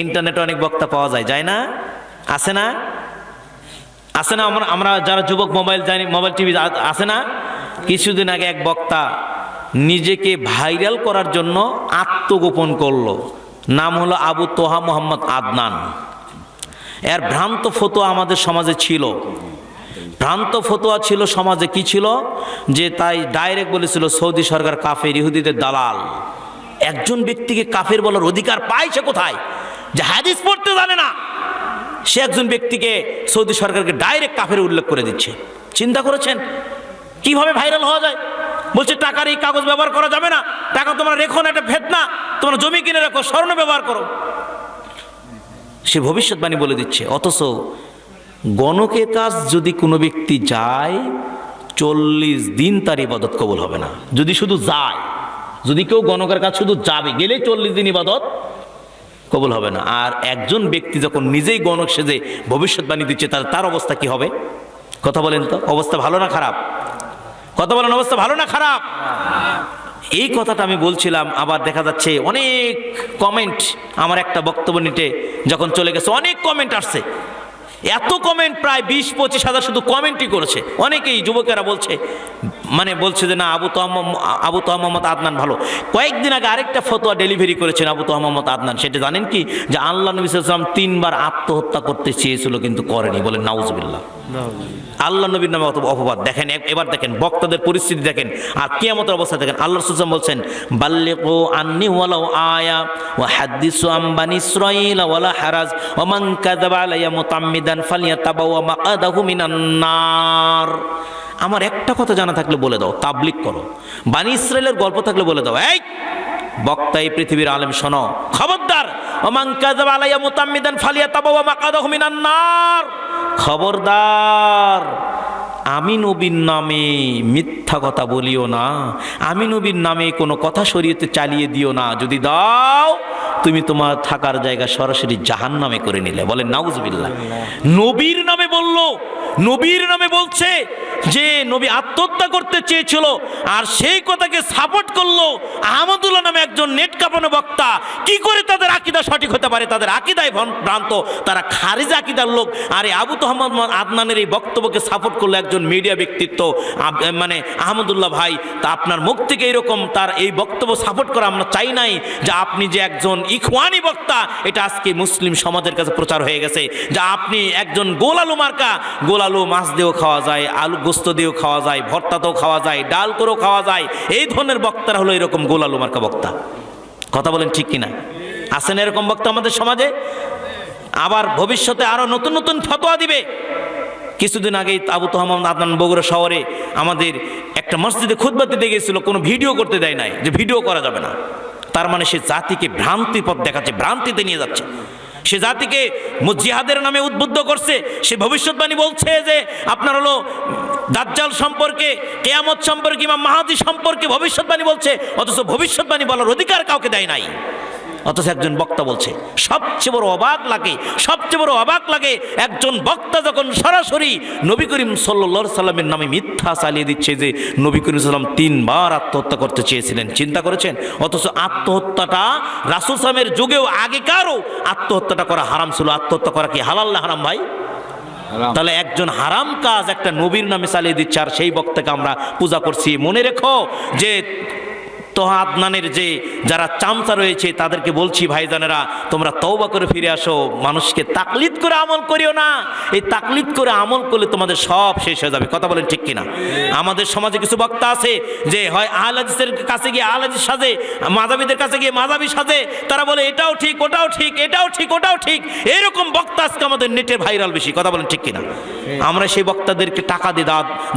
ইন্টারনেটে অনেক বক্তা পাওয়া যায়, যায় না? আছে না? আছে না? আমরা যারা যুবক মোবাইল জানি, মোবাইল টিভি আছে না? কিছুদিন আগে এক বক্তা নিজেকে ভাইরাল করার জন্য আত্মগোপন করলো। নাম হলো আবু তোহা মোহাম্মদ আদনান। এর ভ্রান্ত ফতোয়া আমাদের সমাজে ছিল। ভ্রান্ত ফতোয়া ছিল সমাজে, কি ছিল? যে তাই ডাইরেক্ট বলেছিল সৌদি সরকার কাফের, ইহুদিদের দালাল। একজন ব্যক্তিকে কাফের বলার অধিকার পায় সে কোথায়? যে হাদিস পড়তে জানে না, সে একজন ব্যক্তিকে সৌদি সরকারকে ডাইরেক্ট কাফের উল্লেখ করে দিচ্ছে। চিন্তা করেছেন কিভাবে ভাইরাল হওয়া যায়? বলছে টাকার এই কাগজ ব্যবহার করা যাবে না, টাকা তোমরা রেখো না, এটা ফেতনা, তোমরা জমি কিনে রাখো, স্বর্ণ ব্যবহার করো। সে ভবিষ্যৎবাণী বলে দিচ্ছে। অথচ গণকের কাজ যদি কোনো ব্যক্তি যায় 40 দিন তার ইবাদত কবুল হবে না। যদি শুধু যায়, যদি কেউ গণকের কাজ শুধু যাবে, গেলেই 40 দিন ইবাদত কবুল হবে না। আর একজন ব্যক্তি যখন নিজেই গণক সেজে ভবিষ্যৎবাণী দিচ্ছে, তার অবস্থা কি হবে? কথা বলেন তো, অবস্থা ভালো না খারাপ? কথা বলেন, অবস্থা ভালো না খারাপ? এই কথাটা আমি বলছিলাম। আবার দেখা যাচ্ছে অনেক কমেন্ট আমার একটা বক্তব্য নিতে যখন চলে গেছে, অনেক কমেন্ট আসছে। এত কমেন্ট, প্রায় 20-25 হাজার শুধু কমেন্টই করেছে। অনেকেই যুবকেরা বলছে, বলছে যে না, আবু তোহা মোহাম্মদ আদনান ভালো। কয়েকদিন আগে আরেকটা ফতোয়া ডেলিভারি করেছেন আবু তোহা মোহাম্মদ আদনান। সেটা জানেন কি? যে আল্লাহ নবী সাল্লাল্লাহু আলাইহি ওয়াসাল্লাম 3 বার আত্মহত্যা করতে চেয়েছিল কিন্তু করেনি। বলেন নাউজুবিল্লাহ। আল্লাহ নবীর নামে অত অপবাদ। দেখেন, এবার দেখেন বক্তাদের পরিস্থিতি দেখেন, আর কিয়ামতের অবস্থা দেখেন। আল্লাহ রাসূল সাল্লাল্লাহু আলাইহি ওয়াসাল্লাম বলছেন, বাল্লিগু আন্নী ওয়ালাউ আয়া ওয়া হাদিসু আন বানি ইসরাঈল ওয়ালা হারাজ ওয়া মান কাযাবা আলাইয়া মুতাম্মিদান ফালিয়াতাবাওয়া মাকাদাহু মিনান নার। আমার একটা কথা জানা থাকলে বলে দাও, তাবলীগ করো। বানি ইসরাঈলের গল্প থাকলে বলে দাও। এই বক্তা, এই পৃথিবীর আলেম, শোনো, খবরদার। ওয়া মান কাযাবা আলাইয়া মুতাম্মিদান ফালিয়াতাবাওয়া মাকাদাহু মিনান নার। খবরদার, আমি নবীর নামে মিথ্যা কথা বলিও না, আমি নবীর নামে কোনো কথা শরীয়তে চালিয়ে দিও না। যদি দাও, তুমি তোমার থাকার জায়গা সরাসরি জাহান্নামে করে নিলে। বলেন নাউজুবিল্লাহ। নবীর নামে বললো, নবীর নামে বলছে যে নবী আত্মহত্যা করতে চেয়েছিল, আর সেই কথাকে সাপোর্ট করলো আহমদুল্লাহ নামে একজন নেট কাঁপানো বক্তা। কি করে তাদের আকীদা সঠিক হতে পারে? তাদের আকীদায় ভ্রান্ত, তারা খারিজ আকীদার লোক। আর এই আবু তোহা মোহাম্মদ আদনানের এই বক্তব্যকে সাপোর্ট করলো একজন মিডিয়া ব্যক্তিত্ব, আহমদুল্লাহ ভাই। তা আপনার মুখ থেকে এরকম তার এই বক্তব্য সাপোর্ট করা আমরা চাই নাই। যে আপনি যে একজন ইখওয়ানি বক্তা, এটা আজকে মুসলিম সমাজের কাছে প্রচার হয়ে গেছে। যা আপনি একজন গোলালু মার্কা, গোলালু মাছ দিয়েও খাওয়া যায়, আলু গোস্ত দিয়েও খাওয়া যায়, ভর্তাতেও খাওয়া যায়, ডাল করেও খাওয়া যায়। এই ধরনের বক্তারা হলো এরকম গোলালু মার্কা বক্তা। কথা বলেন ঠিক কিনা? আছেন এরকম বক্তা আমাদের সমাজে? আবার ভবিষ্যতে আরো নতুন নতুন ফতোয়া দিবে। কিছুদিন আগেই আবু তোহা মোহাম্মদ আদনান বগুড়া শহরে আমাদের একটা মসজিদে খুতবা দিতে গিয়েছিল, কোনো ভিডিও করতে দেয় নাই, যে ভিডিও করা যাবে না। তার মানে সে জাতিকে ভ্রান্তি পথ দেখাচ্ছে, ভ্রান্তিতে নিয়ে যাচ্ছে। সে জাতিকে জিহাদের নামে উদ্বুদ্ধ করছে। সে ভবিষ্যৎবাণী বলছে যে আপনার হলো দাজ্জাল সম্পর্কে, কিয়ামত সম্পর্কে, ইমাম মাহদী সম্পর্কে ভবিষ্যৎবাণী বলছে। অথচ ভবিষ্যৎবাণী বলার অধিকার কাউকে দেয় নাই। অথচ একজন বক্তা বলছে। সবচেয়ে বড় অবাক লাগে, সবচেয়ে বড় অবাক লাগে একজন বক্তা যখন সরাসরি নবী করিম সাল্লাল্লাহু আলাইহি সাল্লামের নামে মিথ্যা চালিয়ে দিচ্ছে যে নবী করিম সাল্লাল্লাহু আলাইহি সাল্লাম 3 বার আত্মহত্যা করতে চেয়েছিলেন। চিন্তা করেছেন? অথচ আত্মহত্যাটা রাসূল সাল্লামের যুগেও আগেকারও আত্মহত্যাটা করা হারাম ছিল। আত্মহত্যা করা কি হালাল না হারাম ভাই? তাহলে একজন হারাম কাজ একটা নবীর নামে চালিয়ে দিচ্ছে, আর সেই বক্তাকে আমরা পূজা করছি। মনে রেখো যে তোহা আদনানের যে যারা চামচা রয়েছে তাদেরকে বলছি, ভাইজানেরা, তোমরা তওবা করে ফিরে আসো। মানুষকে তাকলিদ করে আমল করিও না। এই তাকলিদ করে আমল করলে তোমাদের সব শেষ হয়ে যাবে। কথা বলেন ঠিক কিনা? আমাদের সমাজে কিছু বক্তা আছে যে হয় আহলে হাদিসের কাছে গিয়ে আহলে হাদিস সাজে, মাযহাবিদের কাছে গিয়ে মাযহাবি সাজে। তারা বলে এটাও ঠিক, ওটাও ঠিক, এটাও ঠিক, ওটাও ঠিক। এরকম বক্তা আজকে আমাদের নেটে ভাইরাল বেশি। কথা বলেন ঠিক কিনা? আমরা সেই বক্তাদেরকে টাকা দিয়ে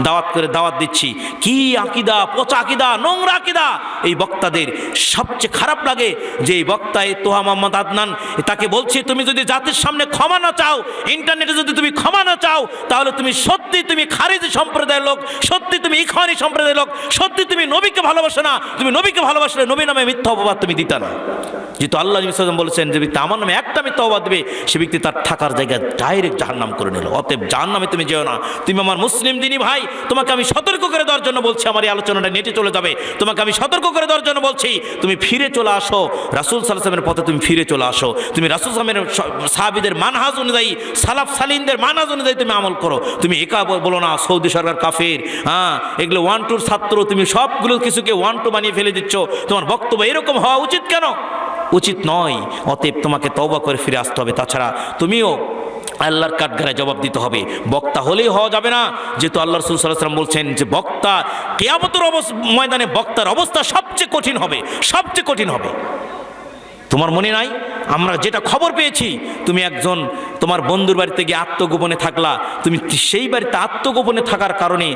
দাওয়াত করে দাওয়াত দিচ্ছি। কি আকীদা, পচা আকীদা, নোংরা আকীদা। এই বক্তাদের সবচেয়ে খারাপ লাগে যে এই বক্তা তোহা মোহাম্মদ আদনান, তাকে বলছি তুমি যদি জাতির সামনে ক্ষমা না চাও, ইন্টারনেটে যদি তুমি ক্ষমা না চাও, তাহলে তুমি সত্যি তুমি খারিজি সম্প্রদায়ের লোক, সত্যি তুমি ইখওয়ানি সম্প্রদায়ের লোক, সত্যি তুমি নবীকে ভালোবাসো না। তুমি নবীকে ভালোবাসলে নবী নামে মিথ্যা অপবাদ তুমি দিতা না। যেহেতু আল্লাহ নবী সাল্লাল্লাহু আলাইহি ওয়াসাল্লাম বলেছেন যে ব্যক্তি আমার নামে একটা মিথ্যা অপবাদ দিবে, সে ব্যক্তি তার থাকার জায়গায় ডাইরেক্ট জাহান্নাম করে নিল। অতএব জাহান্নাম জাহান্নামে তুমি যেও না। তুমি আমার মুসলিম দিনী ভাই, তোমাকে আমি সতর্ক করে দেওয়ার জন্য বলছি, আমার এই আলোচনাটা নেটে চলে যাবে, তোমাকে আমি সতর্ক করে দেওয়ার জন্য বলছি, তুমি ফিরে চলে আসো রাসূল সাল্লাল্লাহু আলাইহি ওয়াসাল্লামের পথে, তুমি ফিরে চলে আসো। তুমি রাসূল সাল্লাল্লাহু আলাইহি ওয়াসাল্লামের সাহাবীদের মানহাজ অনুযায়ী, সালাফ সালিনদের মানহাজ অনুযায়ী তুমি আমল করো। তুমি একা বলো না সৌদি সরকার কাফের, হ্যাঁ এগুলো 1-2 ছাত্র, তুমি সবগুলো কিছুকে 1-2 বানিয়ে ফেলে দিচ্ছ। তোমার বক্তব্য এরকম হওয়া উচিত কেন? উচিত নয়। অতএব তোমাকে তওবা করে ফিরে আসতে হবে। তাছাড়া তুমিও আল্লাহর কাঠগড়ায় জবাব দিতে হবে। বক্তা হলেই হওয়া যাবে না, যেহেতু আল্লাহ রাসূল সাল্লাল্লাহু আলাইহি ওয়াসাল্লাম বলছেন যে বক্তা কিয়ামতের ময়দানে বক্তার অবস্থা সবচেয়ে কঠিন হবে, সবচেয়ে কঠিন হবে। তোমার মনে নাই, আমরা যেটা খবর পেয়েছি, তুমি একজন তোমার বন্ধুর বাড়িতে গিয়ে আত্মগোপনে থাকলা, তুমি সেই বাড়িতে আত্মগোপনে থাকার কারণে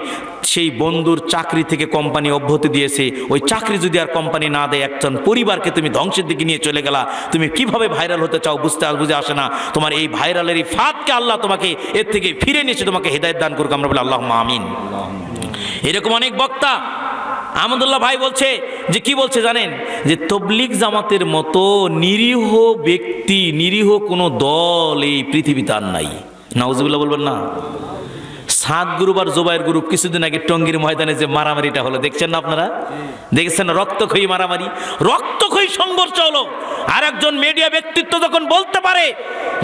সেই বন্ধুর চাকরি থেকে কোম্পানি অব্যাহতি দিয়েছে। ওই চাকরি যদি আর কোম্পানি না দেয়, একজন পরিবারকে তুমি ধ্বংসের দিকে নিয়ে চলে গেলা। তুমি কিভাবে ভাইরাল হতে চাও বুঝে আসে না। তোমার এই ভাইরালের এই ফাঁদকে আল্লাহ তোমাকে এর থেকে ফিরে নিয়েছে, তোমাকে হেদায়েত দান করুক। আমরা বলি আল্লাহুম্মা আমিন। এরকম অনেক বক্তা, আহমদুল্লাহ ভাই বলছে যে কি বলছে জানেন, যে তবলিগ জামাতের মতো নিরীহ ব্যক্তি, নিরীহ কোনো দল এই পৃথিবীতে আর নাই। নাউজুবিল্লাহ বলবেন না? সাত গ্রুপ আর জোবাইর গ্রুপ কিছুদিন আগে টঙ্গীর ময়দানে যে মারামারিটা হলো, দেখছেন না আপনারা? দেখছেন না? রক্তক্ষয়ী মারামারি, রক্তক্ষয়ী সংঘর্ষ হলো। আর একজন মিডিয়া ব্যক্তিত্ব যখন বলতে পারে,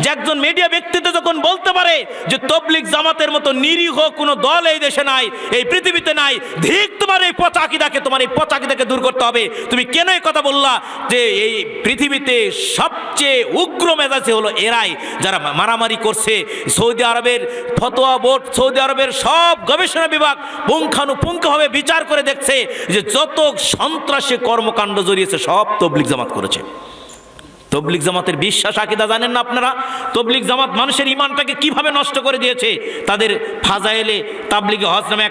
যে একজন মিডিয়া ব্যক্তিত্ব যখন বলতে পারে যে তবলিগ জামাতের মতো নিরীহ কোনো দল এই দেশে নাই, এই পৃথিবীতে নাই, ঠিক তোমার এই পচা আকীদাকে, তোমার এই পচা আকীদাকে দূর করতে হবে। তুমি কেন এই কথা বললা যে এই পৃথিবীতে সবচেয়ে উগ্র মেজাজে হলো এরাই, যারা মারামারি করছে? সৌদি আরবের ফতোয়া বোর্ড, সৌদি আরবের সব গবেষণা বিভাগ পুঙ্খানুপুঙ্খভাবে বিচার করে দেখছে যে যত সন্ত্রাসী কর্মকাণ্ড জড়িয়েছে সব তবলিগ জামাত করেছে। তবলিগ জামাতের বিশ্বাস আকীদা জানেন না আপনারা? তবলিগ জামাত মানুষের ঈমানটাকে কিভাবে নষ্ট করে দিয়েছে। তাদের ফাজাইলে তাবলিগে হজ নামে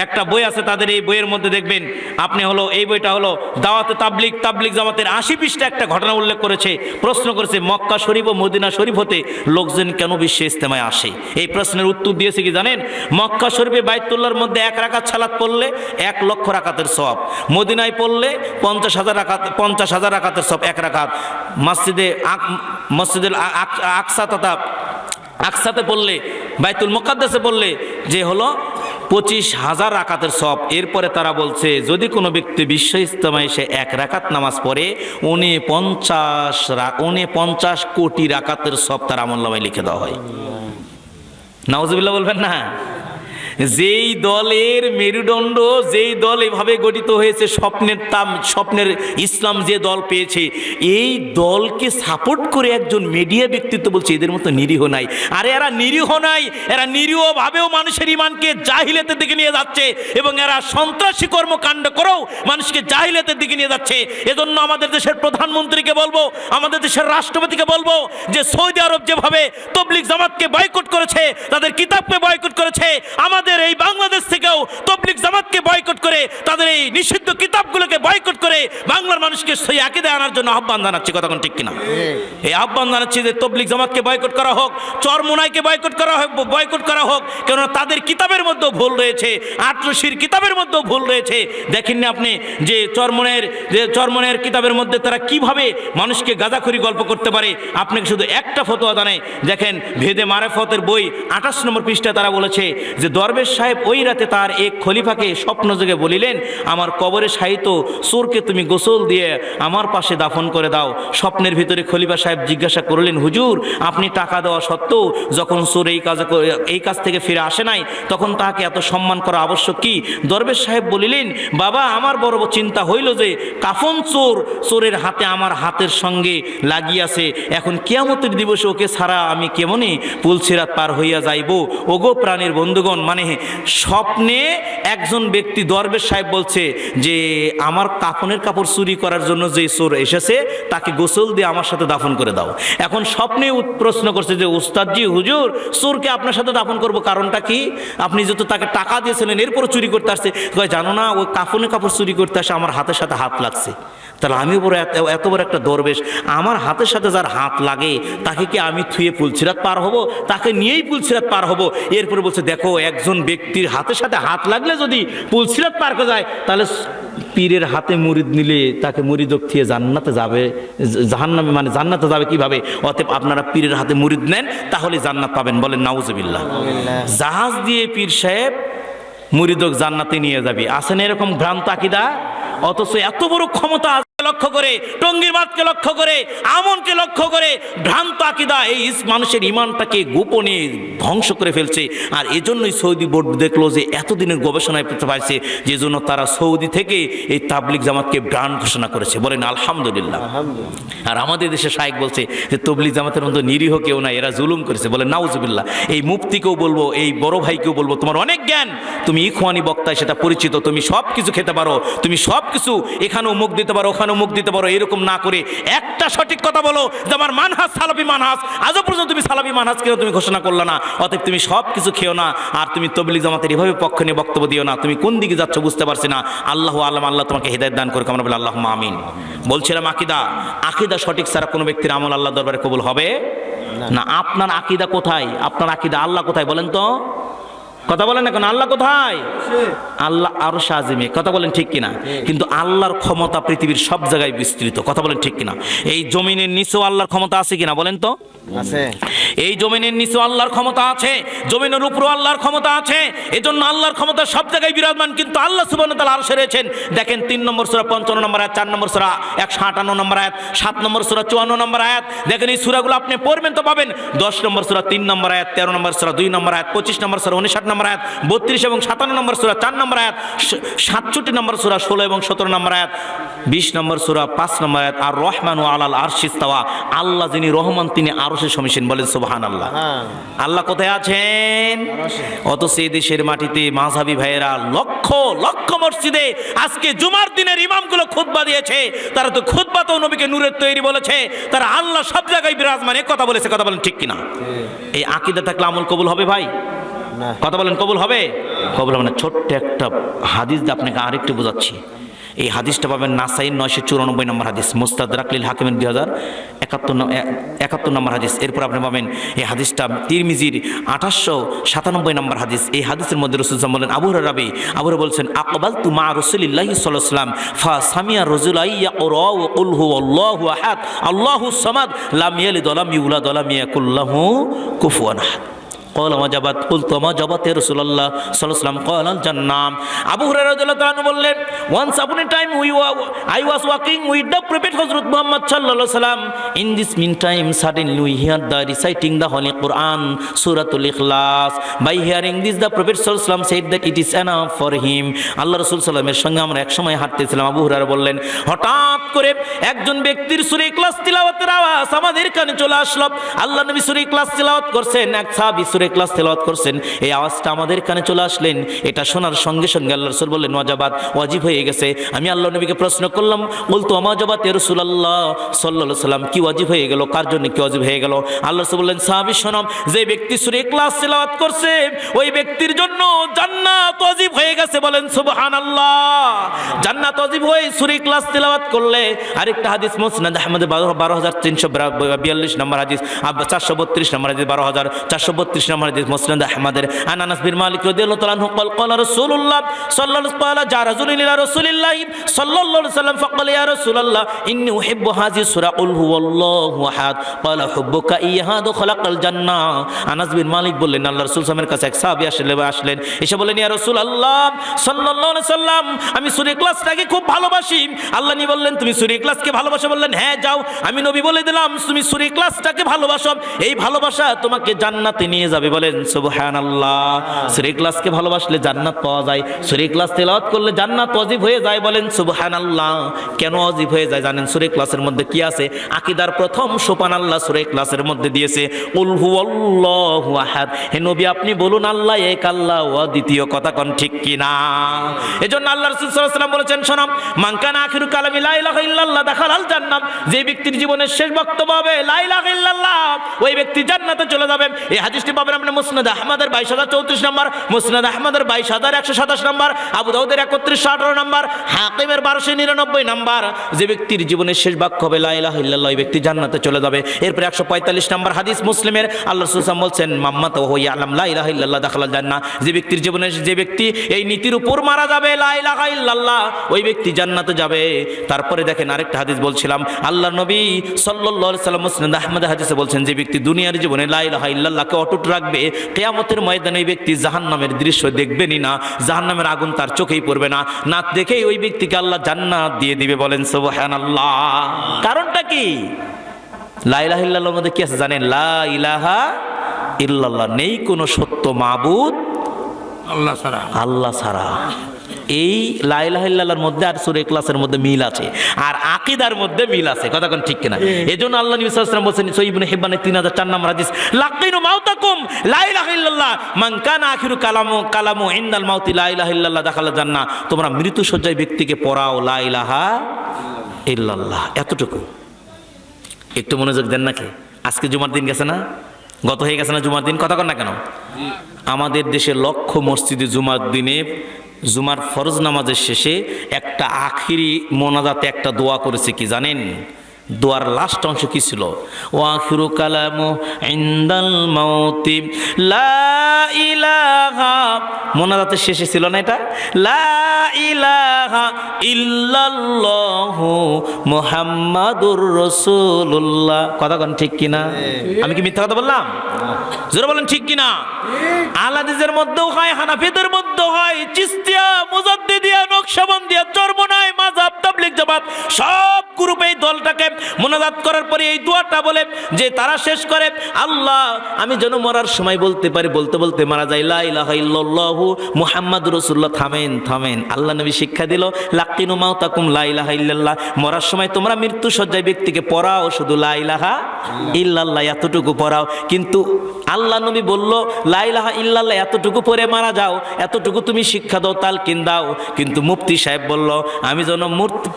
একটা বই আছে, তাদের এই বইয়ের মধ্যে দেখবেন আপনি হলো, এই বইটা হলো দাওয়াতে তাবলিগ জামাতের 80 পৃষ্ঠা একটা ঘটনা উল্লেখ করেছে। প্রশ্ন করেছে মক্কা শরীফ ও মদিনা শরীফ হতে লোকজন কেন বিশ্বে ইজতেমায় আসে? এই প্রশ্নের উত্তর দিয়েছে কি জানেন? মক্কা শরীফে বাইতুল্লাহর মধ্যে 1 রাকাত সালাত পড়লে 1 লক্ষ রাকাতের সওয়াব, মদিনায় পড়লে 50,000 রাকাতের সওয়াব 1 রাকাত, মসজিদুল আকসা তথা আকসাতে পড়লে, বাইতুল মুকাদ্দাসে পড়লে যে হলো 25,000 রাকাতের সওয়াব। এরপরে তারা বলছে যদি কোনো ব্যক্তি বিশ্ব ইজতেমায় এসে 1 রাকাত নামাজ পড়ে 49 কোটি রাকাতের সওয়াব তার আমলনামায় লিখে দেওয়া হয়। নাউজুবিল্লাহ বলবেন না? যেই দলের মেরুদণ্ড, যেই দল এভাবে গঠিত হয়েছে, স্বপ্নের ইসলাম যে দল পেয়েছে, এই দলকে সাপোর্ট করে একজন মিডিয়া ব্যক্তিত্ব বলছে এদের মতো নিরীহ নাই। আরে এরা নিরীহ নাই, এরা নিরীহভাবেও মানুষের ঈমানকে জাহিলিয়াতের দিকে নিয়ে যাচ্ছে, এবং এরা সন্ত্রাসী কর্মকাণ্ড করেও মানুষকে জাহিলিয়াতের দিকে নিয়ে যাচ্ছে। এজন্য আমাদের দেশের প্রধানমন্ত্রীকে বলবো, আমাদের দেশের রাষ্ট্রপতিকে বলবো যে সৌদি আরব যেভাবে তবলিগ জামাতকে বয়কট করেছে, তাদের কিতাবকে বয়কট করেছে, আমাদের এই বাংলাদেশ থেকেও তবলিগ জামাতকে বয়কট করে, তাদের এই নিষিদ্ধ কিতাবগুলোকে বয়কট করে বাংলার মানুষকে সেই আকীদা আনার জন্য আহ্বান জানাচ্ছি। কথা কোন ঠিক কিনা? এই আহ্বান জানাচ্ছি যে তবলিগ জামাতকে বয়কট করা হোক, চরমোনাইকে বয়কট করা হোক, কেননা তাদের কিতাবের মধ্যেও ভুল রয়েছে, আটরশির কিতাবের মধ্যেও ভুল রয়েছে। দেখেননি আপনি যে চরমোনের কিতাবের মধ্যে তারা কিভাবে মানুষকে গাঁজাখুরি গল্প করতে পারে? আপনাকে শুধু একটা ফতোয়া জানাই, দেখেন ভেদে মারেফতের বই 28 নম্বর পৃষ্ঠায় তারা বলেছে যে দরবেশ সাহেব ওই রাতে তার এক খলিফাকে স্বপ্ন যোগে বলিলেন, আমার কবরে শায়িত চোরকে তুমি গোসল দিয়ে আমার পাশে দাফন করে দাও। স্বপ্নের ভিতরে খলিফা সাহেব জিজ্ঞাসা করলেন, হুজুর আপনি টাকা দেওয়া সত্ত্বেও যখন চোর এই কাজ থেকে ফিরে আসে নাই, তখন তাকে এত সম্মান করা আবশ্যক কি? দরবেশ সাহেব বলিলেন, বাবা আমার বড় চিন্তা হইল যে কাফন চোরের হাতে আমার হাতের সঙ্গে লাগিয়াছে, এখন কিয়ামতের দিবসে ওকে ছাড়া আমি কেমনে পুলসিরাত পার হইয়া যাইব? ওগো প্রাণের বন্ধুগণ, মানে স্বপ্নে একজন ব্যক্তি, দরবেশ সাহেব বলছে যে আমার কাফনের কাপড় চুরি করার জন্য যে চোর এসেছে তাকে গোসল দিয়ে আমার সাথে দাফন করে দাও। এখন স্বপ্নে প্রশ্ন করছে যে উস্তাদজি হুজুর চোরকে আপনার সাথে দাফন করব, কারণটা কি? আপনি যেহেতু তাকে টাকা দিয়েছিলেন এরপর চুরি করতে আসছে। জানো না ওই কাফনের কাপড় চুরি করতে আসে আমার হাতের সাথে হাত লাগছে। তাহলে আমি এত বড় একটা দরবেশ, আমার হাতের সাথে যার হাত লাগে তাকে কি আমি থুয়ে পুলসিরাত পার হব? তাকে নিয়েই পুলসিরাত পার হব? এরপরে বলছে দেখো একজন ব্যক্তির হাতের সাথে হাত লাগলে যদি পুলসিরাত পার করে যায়, তাহলে পীরের হাতে মুরিদ নিলে তাকে মুরিদক থেকে জান্নাতে যাবে, জাহান্নামে মানে জান্নাতে যাবে কিভাবে? অতএব আপনারা পীরের হাতে মুরিদ নেন, তাহলে জান্নাত পাবেন। বলেন নাউজুবিল্লাহ। জাহাজ দিয়ে পীর সাহেব মুরিদক জান্নাতে নিয়ে যাবে, আসেন এরকম ভ্রান্ত আকীদা? অথচ এত বড় ক্ষমতা লক্ষ্য করে, টঙ্গীর মাঠকে লক্ষ্য করে, আমনকে লক্ষ্য করে ভ্রান্ত আকীদা এই মানুষের ইমানটাকে গোপনে ধ্বংস করে ফেলছে। আর এজন্যই সৌদি বোর্ড দেখলো যে এতদিনের গবেষণায় পেতে পারছে, যে জন্য তারা সৌদি থেকে এই তাবলিগ জামাতকে ব্র্যান্ড ঘোষণা করেছে। বলেন আলহামদুলিল্লাহ। আর আমাদের দেশে শায়েখ বলছে যে তবলিগ জামাতের মতো নিরীহ কেউ না, এরা জুলুম করেছে। বলেন নাউজুবিল্লাহ। এই মুফতিকেও বলবো, এই বড় ভাইকেও বলবো, তোমার অনেক জ্ঞান, তুমি ইখওয়ানি বক্তায় সেটা পরিচিত, তুমি সব কিছু খেতে পারো, তুমি সব কিছু এখানেও মুখ দিতে পারো, ওখানেও মুখ দিতে পারো, এরকম না করে একটা সঠিক কথা বলো যে আমার মানহাজ সালাফি মানহাজ। আজও পর্যন্ত তুমি সালাফি মানহাজ কেন তুমি ঘোষণা করলে না? অতএব তুমি সব কিছু খেও না, আর তুমি তবলিগ জামাতের এভাবে পক্ষ নিয়ে বক্তব্য দিও না। তুমি কোন দিকে যাচ্ছ বুঝতে পারছি না। আল্লাহ আলম, আল্লাহ তোমাকে হেদায়েত দান করে। আমরা বলি আল্লাহুম্মা আমিন। বলছিলাম আকীদা, আকীদা সঠিক ছাড়া কোনো ব্যক্তির আমল আল্লাহ দরবারে কবুল হবে না। আপনার আকীদা কোথায়? আপনার আকীদা আল্লাহ কোথায় বলেন তো? কথা বলেন না কেন? আল্লাহ কোথায়? আল্লাহ আরশ আজিমে। কথা বলেন ঠিক কিনা? কিন্তু আল্লাহর ক্ষমতা পৃথিবীর সব জায়গায় বিস্তৃত। কথা বলেন ঠিক কিনা? এই জমিনের নিচেও আল্লাহর ক্ষমতা আছে কিনা বলেন তো? আছে। এই জমিনের নিচেও আল্লাহর ক্ষমতা আছে, জমিনের উপরেও আল্লাহর ক্ষমতা আছে। এজন্য আল্লাহর ক্ষমতা সব জায়গায় বিরাজমান। কিন্তু আল্লাহ সুবহানাহু ওয়া তাআলা আরশে রয়েছেন। দেখেন 3 নম্বর সূরা 55 নম্বর আয়াত, 4 নম্বর সূরা 158 নম্বর আয়াত, 7 নম্বর সূরা 54 নম্বর আয়াত। দেখেন এই সূরাগুলো আপনি পড়বেন তো পাবেন। 10 নম্বর সূরা 3 নম্বর আয়াত, 13 নম্বর সূরা 2 নম্বর আয়াত, 25 নম্বর সূরা 59 নম্বর আয়াত, 32 এবং 57 নম্বর সূরা 4 নম্বর আয়াত, 67 নম্বর সূরা 16 এবং 17 নম্বর আয়াত, 20 নম্বর সূরা 5 নম্বর আয়াত। আর রহমানু আলাল আরশি ইস্তাওয়া, আল্লাহ যিনি রহমান তিনি আরশে সমীসীন। বলেন সুবহানাল্লাহ। আল্লাহ কোথায় আছেন? অথচ এই দেশের মাটিতে মাযহাবী ভাইয়েরা লক্ষ লক্ষ মসজিদে আজকে জুমার দিনের ইমামগুলো খুতবা দিয়েছে। তারা তো খুতবাতেও নবীকে নূরের তৈরি বলেছে, তারা আল্লাহ সব জায়গায় বিরাজমান এই কথা বলেছে। কথা বলেন ঠিক কিনা? এই আকীদা থাকলে আমল কবুল হবে ভাই? কথা বলেন কবুল হবে? কবুল হবে না। ছোট্ট একটা হাদিস দিয়ে আপনাকে আরেকটু বোঝাচ্ছি। এই হাদিসটা পাবেন নাসাইর 994 নম্বর হাদিস, মুস্তাদরাক লিল হাকিমের 2071 নম্বর হাদিস। এরপর আপনি পাবেন এই হাদিসটা তিরমিজির 897 নম্বর হাদিস। এই হাদিসের মধ্যে রাসূল সাল্লাল্লাহু আলাইহি ওয়াসাল্লাম আবু হুরায়রা বলছেন, আকবালতু মা রাসূলিল্লাহি সাল্লাল্লাহু আলাইহি ওয়াসাল্লাম ফা সামিয়া রাজুলাই ইয়াকরা ওয়া কুল হুয়াল্লাহু আহাদ আল্লাহুস সামাদ লাম ইয়ালিদ ওয়া লাম ইউলাদ ওয়া লাম ইয়াকুল লাহু কুফুয়ান আহাদ। قال ما جبت قلت ما جبت يا رسول الله صلى الله عليه وسلم قال الجنة. আবু হুরায়রা রাদিয়াল্লাহু তাআলা বললেন, once upon a time I was walking with the prophet Hazrat Muhammad sallallahu alaihi wasallam. In this meantime suddenly we heard the reciting the Holy Quran, Suratul Ikhlas. By hearing this the prophet sallallahu alaihi wasallam said that it is enough for him. আল্লাহ রাসূল সাল্লাল্লাহু আলাইহি ওয়াসাল্লামের সঙ্গে আমরা এক সময় হাঁটতেছিলাম। আবু হুরায়রা বললেন, হঠাৎ করে একজন ব্যক্তির সূরা ইখলাস তিলাওয়াতের আওয়াজ আমাদের কানে চলে আসলো। আল্লাহ নবী সূরা ইখলাস তিলাওয়াত করছেন, এক সাহাবী সূরা ইখলাস তেলাওয়াত করছেন। এই আওয়াজটা আমাদের কানে চলে আসলেন। এটা শোনার সঙ্গে সঙ্গে আল্লাহ রাসূল বললেন, ওয়াজাবাত, ওয়াজিব হয়ে গেছে। আমি আল্লাহ নবীকে প্রশ্ন করলাম, বলতো ওয়াজাবাত ইয়া রাসূলুল্লাহ সাল্লাল্লাহু আলাইহি ওয়াসাল্লাম, কি ওয়াজিব হয়ে গেল? কার জন্য কি ওয়াজিব হয়ে গেল? আল্লাহ রাসূল বললেন, সাহাবী শোনো, যে ব্যক্তি সূরা ইখলাস তেলাওয়াত করছে ওই ব্যক্তির জন্য জান্নাত ওয়াজিব হয়ে গেছে। বলেন সুবহানাল্লাহ। জান্নাত ওয়াজিব হয়ে সূরা ইখলাস তেলাওয়াত করলে। আরেকটা হাদিস মুসনাদ আহমদে 12342 নম্বর হাদিস, 432 নম্বর হাদিস, 12432 নম্বর হাদিস মুসনাদ আহমদের। আন আনাস বিন মালিক রাদিয়াল্লাহু তাআলা আনহু قال قال رسول الله صلى الله عليه وسلم جاء رجل الى رسول الله صلى الله عليه وسلم فقال يا رسول الله اني احب هذه السوره قل هو الله احد قال حبك اياها خلق الجنه. আনাস বিন মালিক বললেন, আল্লাহ রাসূল সাল্লাল্লাহু আলাইহি ওয়াসাল্লামের কাছে এক সাহাবী আসলেন, এসে বললেন, ইয়া রাসূলুল্লাহ সাল্লাল্লাহু আলাইহি ওয়াসাল্লাম, আমি সূরা ইখলাসটাকে খুব ভালোবাসি। আল্লাহ নবী বললেন, তুমি সূরা ইখলাসকে ভালোবাসো? বললেন, হ্যাঁ। যাও, আমি নবী বলে দিলাম তুমি সূরা ইখলাসটাকে ভালোবাসো, এই ভালোবাসা তোমাকে জান্নাতে নিয়ে যাবে। বলেন সুবহানাল্লাহ। সূরা ইখলাসকে ভালোবাসলে জান্নাত পাওয়া যায়, সূরা ইখলাস তেলাওয়াত করলে জান্নাত ওয়াজিব হয়ে যায়। বলেন সুবহানাল্লাহ। কেন ওয়াজিব হয়ে যায় জানেন? সূরা ইখলাসের মধ্যে কি আছে? আকীদার প্রথম সোপান আল্লাহ সূরা ইখলাসের মধ্যে দিয়েছে, কুল হুয়াল্লাহু আহাদ। হে নবী আপনি বলুন আল্লাহ এক, আল্লাহ দ্বিতীয়। কথা কোন ঠিক কিনা? এজন্য আল্লাহ রাসূল সাল্লাল্লাহু আলাইহি ওয়াসাল্লাম বলেছেন, শোনো, মান কানা আখিরু কালামি লা ইলাহা ইল্লাল্লাহ দাখালাল জান্নাহ। যে ব্যক্তির জীবনের শেষ বক্তব্য হবে লা ইলাহা ইল্লাল্লাহ, ওই ব্যক্তি জান্নাতে চলে যাবে। এই হাদিসটি পাবেন পাবেন আপনি মুসনাদ আহমদের 22,034 নম্বর, মুসনাদ আহমদের 22,127 নম্বর, আবু দাউদের 3118 নম্বর, হাকিমের 1299 নম্বর। যে ব্যক্তির জীবনের শেষ বাক্য হবে লা ইলাহা ইল্লাল্লাহ, ওই ব্যক্তি জান্নাতে চলে যাবে। এরপরে 145 নম্বর হাদিস মুসলিমের, আল্লাহ রাসূল সাল্লাল্লাহু আলাইহি ওয়াসাল্লাম বলছেন মাম্মাত ওয়া হুয়া ইয়ালাম লা ইলাহা ইল্লাল্লাহ দাখালাল জান্নাহ। যে ব্যক্তির জীবনে যে ব্যক্তি এই নীতির উপর মারা যাবে লা ইলাহা ইল্লাল্লাহ, ওই ব্যক্তি জান্নাতে যাবে। তারপরে দেখেন আরেকটা হাদিস বলছিলাম, আল্লাহর নবী সাল্লাল্লাহু আলাইহি ওয়াসাল্লাম মুসনাদ আহমদের হাদিসে বলছেন যে ব্যক্তি দুনিয়ার জীবনে লা ইলাহা ইল্লাল্লাহকে অটুট রাখবে, কিয়ামতের ময়দানে ওই ব্যক্তি জাহান্নামের দৃশ্য দেখবেনই না, জাহান্নামের আগুন তার চোখেই পড়বে না, না দেখেই ওই ব্যক্তিকে আল্লাহ জান্নাত দিয়ে দিবে। বলেন সুবহানাল্লাহ। কারণটা কি? লা ইলাহা ইল্লাল্লাহর মধ্যে কি আছে জানেন? লা ইলাহা ইল্লাল্লাহ, নেই কোনো সত্য মাবুদ আল্লাহ ছাড়া, আল্লাহ ছাড়া। এই লা ইলাহা ইল্লাল্লাহর মধ্যে আর সূরা ইখলাসের মধ্যে মিল আছে, আর আকীদার মধ্যে মিল আছে। কথা কোন ঠিক কিনা? এজন্য আল্লাহ নবী সাল্লাল্লাহু আলাইহি ওয়াসাল্লাম বলেছেন সহিহ ইবনে হিব্বানের 3004 নম্বর হাদিস, লাকিনু মাউতাকুম লা ইলাহা ইল্লাল্লাহ মান কানা আখিরু কালামু ইনদাল মাউতি লা ইলাহা ইল্লাল্লাহ দাখালাল জান্নাহ। তোমরা মৃত্যু শয্যায় ব্যক্তিকে পড়াও লা ইলাহা ইল্লাল্লাহ, এতটুকু। একটু মনোযোগ দেন নাকি? আজকে জুমার দিন গেছে না, গত হয়ে গেছে না জুমার দিন? কথা কন না কেন? আমাদের দেশে লক্ষ মসজিদে জুমার দিনে জুমার ফরজ নামাজের শেষে একটা আখিরি মোনাজাতে একটা দোয়া করেছে, কি জানেন? দোয়ার লাস্ট অংশ কি ছিল? ওয়াখিরু কালামু ইনদাল মাউতি লা ইলাহা, মোনাজাতের শেষে ছিল না এটা? লা ইলাহা ইল্লাল্লাহু মুহাম্মাদুর রাসূলুল্লাহ। কথা কোন ঠিক কিনা? আমি কি মিথ্যা কথা বললাম? জোরে বলেন ঠিক কিনা? আলাদিসের মধ্যেও হয়, হানাফিদের মধ্যেও হয়, চিশতিয়া, মুজাদ্দিদিয়া, নকশবন্দিয়া, চরমনাই, মাযহাব, তাবলীগ, জামাত সব গ্রুপে এই দলটাকে মোনাজাত করার পরে এই দোয়াটা বলে যে তারা শেষ করে, আল্লাহ আমি যেন মরার সময় বলতে পারি, বলতে বলতে মারা যায় লা ইলাহা ইল্লাল্লাহু মুহাম্মাদুর রাসূলুল্লাহ। থামেন থামেন, আল্লাহ নবী শিক্ষা দিল লাকিনু মাউতাকুম লা ইলাহা ইল্লাল্লাহ, মরার সময় তোমরা মৃত্যু শয্যায় ব্যক্তিকে পড়াও শুধু লা ইলাহা ইল্লাল্লাহ, এতটুকু পড়াও। কিন্তু আল্লাহ নবী বলল লা ইলাহা ইল্লাল্লাহ এতটুকু পড়ে মারা যাও, এতটুকু তুমি শিক্ষা দাও, তালকিন দাও। কিন্তু মুফতি সাহেব বলল আমি যেন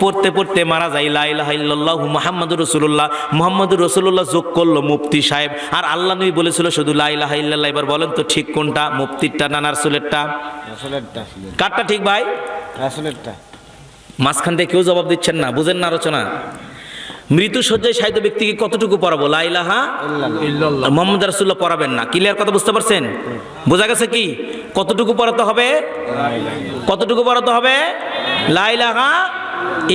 পড়তে পড়তে মারা যাই লা ইলাহা ইল্লাল্লাহু মুহাম্মাদুর রাসূলুল্লাহ, মুহাম্মাদুর রাসূলুল্লাহ যোগ করলো মুফতি সাহেব, আর আল্লাহ নবী বলেছিল শুধু লা ইলাহা ইল্লাল্লাহ। এবার বলেন তো ঠিক কোনটা, মুফতিরটা না রাসূলেরটা? রাসূলেরটা। কারটা ঠিক ভাই? রাসূলেরটা। মাঝখান থেকে কেউ জবাব দিচ্ছেন না, বুঝেন না আলোচনা। মৃত্যু শয্যায় শায়িত ব্যক্তিকে কতটুকু পড়াবো? লা ইলাহা ইল্লাল্লাহ, মুহাম্মদ রাসূলুল্লাহ পড়াবেন না। ক্লিয়ার কথা বুঝতে পারছেন? বোঝা গেছে কি? কতটুকু পড়াতে হবে? কতটুকু পড়াতে হবে? লা ইলাহা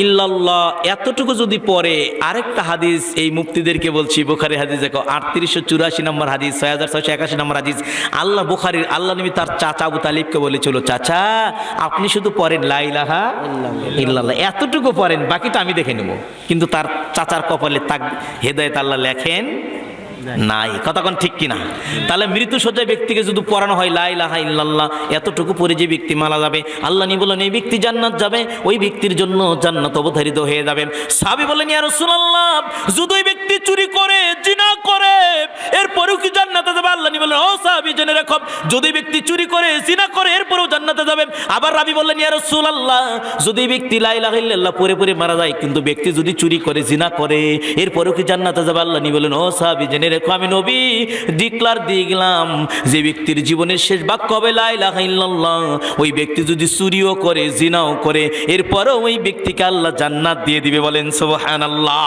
ইল্লাল্লাহ এতটুকু যদি পড়ে। আরেকটা হাদিস এই মুফতিদেরকে বলছি, বুখারী হাদিস দেখো 3884 নম্বর হাদিস, 6681 নম্বর হাদিস। আল্লাহ নবী তার চাচা আবু তালিবকে বলেছিল, চাচা আপনি শুধু পড়েন লা ইলাহা ইল্লাল্লাহ, এতটুকু পড়েন, বাকিটা আমি দেখে নেব। কিন্তু তার চাচার কপালে তাক হেদায়েত আল্লাহ লেখেন নাই। কথা কোন ঠিক কিনা? তাহলে মৃত্যু শয্যায় ব্যক্তিকে যদি পড়ানো হয় লা ইলাহা ইল্লাল্লাহ এতটুকু পড়ে যে ব্যক্তি মারা যাবে, আল্লাহ নবী বলেন এই ব্যক্তি জান্নাত যাবে, ওই ব্যক্তির জন্য জান্নাত অবধারিত হয়ে যাবে। সাহাবী বলেন ইয়া রাসূলুল্লাহ যদি ওই ব্যক্তি চুরি করে, জিনা করে, এরপরেও কি জান্নাতে যাবে? আল্লাহ নবী বলেন ও সাহাবী জেনে রাখো, যদি ব্যক্তি চুরি করে, জিনা করে, এরপরেও জান্নাতে যাবে। আবার রাবী বললেন ইয়া রাসূলুল্লাহ যদি ব্যক্তি লা ইলাহা ইল্লাল্লাহ পড়ে পড়ে মারা যায়, কিন্তু ব্যক্তি যদি চুরি করে, জিনা করে, এরপরেও কি জান্নাতে যাবে? আল্লাহ নবী বলেন ও সাহাবী জেনে রেখো, আমি নবী ডিক্লার দিয়ে গেলাম যে ব্যক্তির জীবনের শেষ বাক্য হবে লা ইলাহা ইল্লাল্লাহ, ওই ব্যক্তি যদি চুরিও করে, জিনাও করে, এরপরেও ওই ব্যক্তিকে আল্লাহ জান্নাত দিয়ে দিবে। বলেন সুবহানাল্লাহ।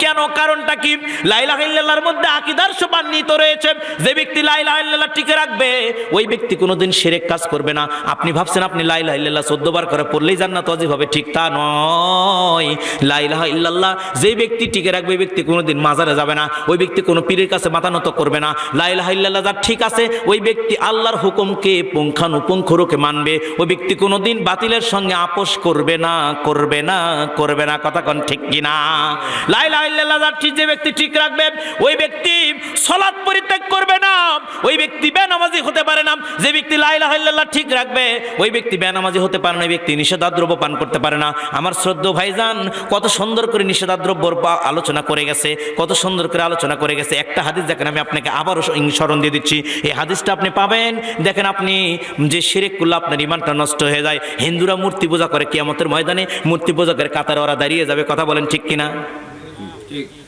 কেন? কারণটা কি? লা ইলাহা ইল্লাল্লাহর মধ্যে আকীদার সমন্বিত রয়েছে। যে ব্যক্তি লা ইলাহা ইল্লাল্লাহ টিকে রাখবে, ওই ব্যক্তি কোনোদিন শিরক কাজ করবে না। আপনি ভাবছেন আপনি লা ইলাহা ইল্লাল্লাহ 14 বার করে পড়লেই জান্নাত ওয়াজিব হবে, ঠিক তা নয়। লা ইলাহা ইল্লাল্লাহ যে ব্যক্তি টিকে রাখবে, ওই ব্যক্তি কোনোদিন মাজারে যাবে না, ওই ব্যক্তি কোনো পীরের কাছে মাথা নত করবে না। লা ইলাহা ইল্লাল্লাহ যার ঠিক আছে, ওই ব্যক্তি আল্লাহর হুকুমকে পুঙ্খানুপুঙ্খরূপে মানবে, ওই ব্যক্তি কোনোদিন বাতিলের সঙ্গে আপোষ করবে না, করবে না, করবে না। কথা কোন ঠিক কিনা? লা ইলাহা ইল্লাল্লাহ যার ঠিক, যে ব্যক্তি ঠিক রাখবে, ওই ব্যক্তি সালাত পরিত্যাগ করবে না, ওই ব্যক্তি বেনামাজি হতে পারে না। যে ব্যক্তি লা ইলাহা ইল্লাল্লাহ ঠিক রাখবে, ওই ব্যক্তি বেনামাজি হতে পারে না, ওই ব্যক্তি নিষেধাদ্রব্য পান করতে পারে না। আমার শ্রদ্ধেয় ভাইজান কত সুন্দর করে নিষেধাদ্রব্যর আলোচনা করে গেছে, কত সুন্দর করে আলোচনা করে গেছে। একটা হাদিস দেখেন, আমি আপনাকে আবারও স্মরণ দিয়ে দিচ্ছি, এই হাদিসটা আপনি পাবেন। দেখেন আপনি যে শিরক করলে আপনার ইমানটা নষ্ট হয়ে যায়। হিন্দুরা মূর্তি পূজা করে, কিয়ামতের ময়দানে মূর্তি পূজকের কাতারে ওরা দাঁড়িয়ে যাবে। কথা বলেন ঠিক কিনা?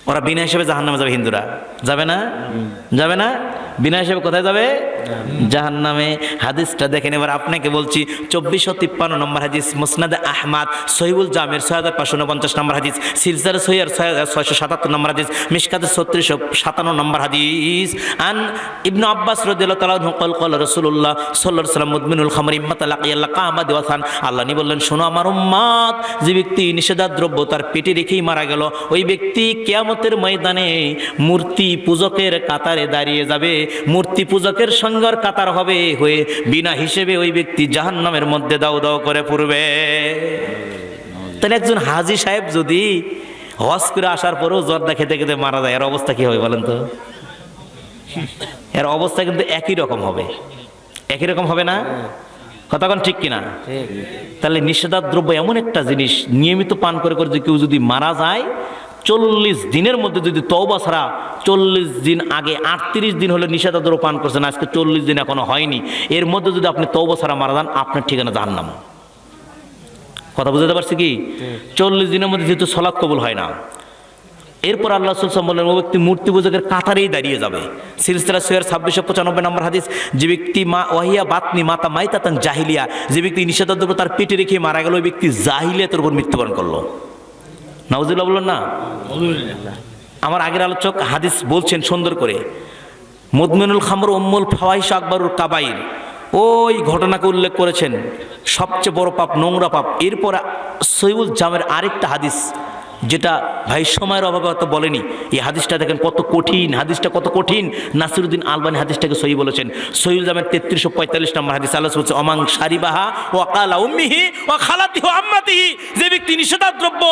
ওরা বিনা হিসেবে জাহান্নামে যাবে, হিন্দুরা যাবে না? যাবে না? বিনা হিসেবে কোথায় যাবে? জাহান্নামে। হাদিসটা দেখেন। এবার আপনাকে বলছি 2453 নম্বর হাদিস, মুসনাদে আহমদ, সহিহুল জামির 6549 নম্বর হাদিস, সিলসিলা সহিহ 677 নম্বর হাদিস, মিশকাতে 3657 নম্বর হাদিস। আন ইবনে আব্বাস রাদিয়াল্লাহু তাআলা আনহু قال قال রাসূলুল্লাহ সাল্লাল্লাহু আলাইহি ওয়াসাল্লাম মুদমিনুল খামরি ইম্মাতা লাকিয়াল্লাহ কামা দিওয়াসান। আল্লাহ নবী বললেন, শোনো আমার উম্মত, যে ব্যক্তি নিষেধাদ্রব্য তার পেটে রেখেই মারা গেল, ওই ব্যক্তি কিয়ামতের ময়দানে মূর্তি পূজকের কাতারে দাঁড়িয়ে যাবে। মূর্তি পূজকের সঙ্গে কাতার হবে হয়ে বিনা হিসেবে ওই ব্যক্তি জাহান্নামের মধ্যে দাও দাও করে পড়বে। তাহলে একজন হাজী সাহেব যদি হজ করে আসার পরেও জর্দা খেতে খেতে মারা যায়, এর অবস্থা কি হবে বলেন তো? এর অবস্থা কিন্তু একই রকম হবে। একই রকম হবে না? কতক্ষণ ঠিক কিনা? তাহলে নিষেধাদ্রব্য এমন একটা জিনিস, নিয়মিত পান করে করে কেউ যদি মারা যায়, 40 দিনের মধ্যে যদি তওবা ছাড়া, 40 দিন আগে 38 দিন হলে নিষেধাদ্রব্য পান করছেন, আজকে 40 দিন এখনো হয়নি, এর মধ্যে যদি আপনি তওবা ছাড়া মারা যান, আপনার ঠিকানা জাহান্নাম। কথা বুঝতে পারছি কি? 40 দিনের মধ্যে যেহেতু সালাত কবুল হয় না, এরপর আল্লাহ রাসূল সাল্লাল্লাহু আলাইহি ওয়াসাল্লাম বললেন, ও ব্যক্তি মূর্তি পূজকের কাতারেই দাঁড়িয়ে যাবে। সিলসিলা সহিহ 2695 নম্বর হাদিস, যে ব্যক্তি ওয়াহিয়া বাতনি মাতা মাইতাতান জাহিলিয়া, যে ব্যক্তি নিষেধাদ্রব্য তার পেটে রেখে মারা গেল, ওই ব্যক্তি জাহিলিয়াতের উপর মৃত্যুবরণ করলো। নাউজুবিল্লাহ বললেন না? আমার আগের আলোচক হাদিস বলছেন সুন্দর করে, মুদমিনুল খামর উম্মুল ফাওয়াহিশ আকবারুল কাবাইর, ওই ঘটনাকে উল্লেখ করেছেন, সবচেয়ে বড় পাপ, নোংরা পাপ। এরপর সহিহুল জামের আরেকটা হাদিস, যেটা ভাই সময়ের অভাবে হয়তো বলেনি, এই হাদিসটা দেখেন কত কঠিন, হাদিসটা কত কঠিন। নাসিরুদ্দিন আলবানী হাদিসটাকে সহি বলেছেন। সহিহুল জামের 3345 নম্বর হাদিস, আল্লাহ বলছে, অমাং শারিবাহা ওয়া কালা উম্মিহি ওয়া খালাতিহি ওয়া আম্মাতিহি, যে ব্যক্তি নিষেধাদ্রব্য,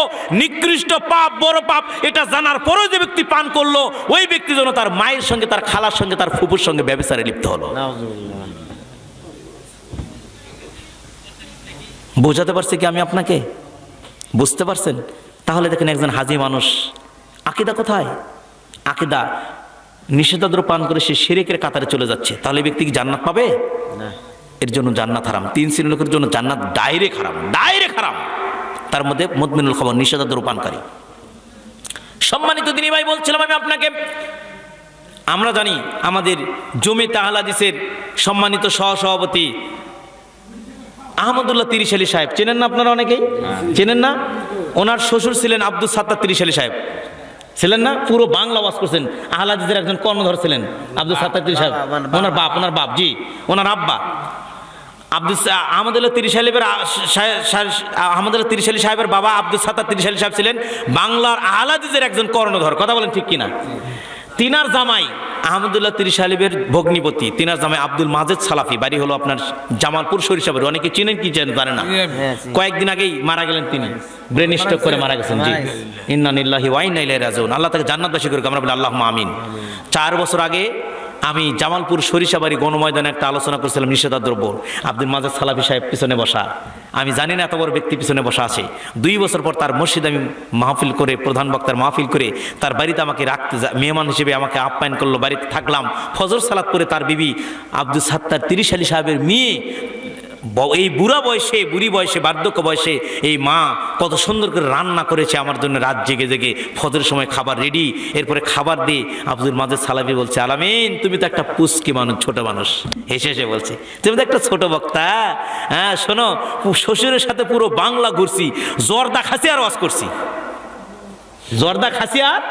নিকৃষ্ট পাপ, বড় পাপ, এটা জানার পরেও যে ব্যক্তি পান করলো, ওই ব্যক্তি যেন তার মায়ের সঙ্গে, তার খালার সঙ্গে, তার ফুফুর সঙ্গে ব্যভিচারে লিপ্ত হলো। বোঝাতে পারছি কি আমি আপনাকে? বুঝতে পারছেন? তাহলে দেখেন একজন হাজী মানুষ, আকীদা কোথায়? আকীদা নিষেধাদ্রব্য পান করে সে শিরকের কাতারে চলে যাচ্ছে, তাহলে ব্যক্তি কি জান্নাত পাবে? না। এর জন্য জান্নাত হারাম। 3 শ্রেণীর লোকের জন্য জান্নাত ডাইরেক্ট হারাম, ডাইরেক্ট হারাম। তার মধ্যে মুদমিনুল খামর, নিষেধাদ্রব্য পানকারী। সম্মানিত দিনী ভাই, বলছিলাম আমি আপনাকে, আমরা জানি আমাদের জমিয়তে আহলে হাদিসের সম্মানিত সহসভাপতি আহমদুল্লাহ তিরিশালী সাহেব, চেনেন না আপনারা? অনেকেই চেনেন না? ওনার শ্বশুর ছিলেন আব্দুল সাত্তার তিরিশালী সাহেব, ছিলেন না? পুরো বাংলা ওয়াজ করছেন, আহলে হাদিসের একজন কর্ণধর ছিলেন আব্দুল সাত্তার তিরিশালী সাহেব। ওনার বাপ, জি, ওনার আব্বা আহমদুল্লাহ তিরিশালী সাহেবের বাবা আব্দুল সাত্তার তিরিশালী সাহেব ছিলেন বাংলার আহলে হাদিসের একজন কর্ণধর। কথা বলেন ঠিক কিনা? তিনার জামাই আহমদুল্লাহ তিরিশালীবের ভগ্নিপতি, তিনার জামাই আব্দুল মাজেদ সালাফি, বাড়ি হলো আপনার জামালপুর সরিষাবাড়ি। অনেকে চিনেন কি জানে না? কয়েকদিন আগেই মারা গেলেন তিনি, ব্রেন স্ট্রোক করে মারা গেছেন। জি, ইন্না লিল্লাহি ওয়া ইন্না ইলাইহি রাজিউন। আল্লাহ তাকে জান্নাতবাসী করুক, আমরা বলি আল্লাহুম্মা আমিন। 4 বছর আগে আমি জামালপুর সরিষাবাড়ি গণময়দানে একটা আলোচনা করছিলাম নিষেধাদ্রব্য। আব্দুল মাজেদ সালাফি সাহেব পিছনে বসা, আমি জানি না এত বড় ব্যক্তি পিছনে বসা আছে। 2 বছর পর তার মসজিদে আমি মাহফিল করে, প্রধান বক্তার মাহফিল করে, তার বাড়িতে আমাকে রাখতে, মেহমান হিসেবে আমাকে আপ্যায়ন করলো, বাড়িতে থাকলাম। ফজর সালাত করে তার বিবি আব্দুল সাত্তার তিরিশালী সাহেবের মেয়ে, এই বুড়া বয়সে, বুড়ি বয়সে, বার্ধক্য বয়সে এই মা কত সুন্দর করে রান্না করেছে আমার জন্য, রাত জেগে জেগে ফজরের সময় খাবার রেডি। এরপরে খাবার দিয়ে আব্দুল মাজেদ সালাফি বলছে, আলামিন তুমি তো একটা পুস্কি মানুষ, ছোট মানুষ। হেসে হেসে বলছে, তুমি তো একটা ছোট বক্তা। হ্যাঁ শোনো, শ্বশুরের সাথে পুরো বাংলা ঘুরছি, জর্দা খাসি আর ওয়াজ করছি, জর্দা খাসি আর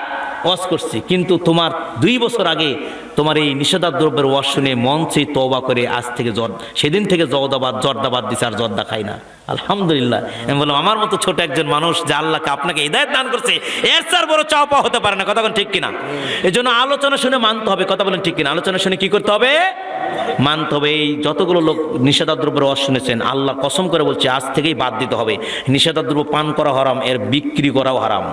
ওয়াজ করছি, কিন্তু তোমার 2 বছর আগে তোমার এই নিষেধাদ্রব্যের ওয়াজ শুনে মঞ্চে তওবা করে আজ থেকে সেদিন থেকে জর্দাবাদ দিছে, আর জর্দা খাই না। আলহামদুলিল্লাহ। আমি বললাম, আমার মতো ছোট একজন মানুষ যে আল্লাহকে আপনাকে হিদায়াত দান করছে, এর চার বড় চাওয়া পাওয়া হতে পারে না। কথা বলেন ঠিক কিনা? এই জন্য আলোচনা শুনে মানতে হবে। কথা বলেন ঠিক কিনা? আলোচনা শুনে কি করতে হবে? মানতে হবে। এই যতগুলো লোক নিষেধাদ্রব্যের ওয়াজ শুনেছেন, আল্লাহ কসম করে বলছে আজ থেকেই বাদ দিতে হবে। নিষেধাদ্রব্য পান করা হারাম, এর বিক্রি করাও হারাম।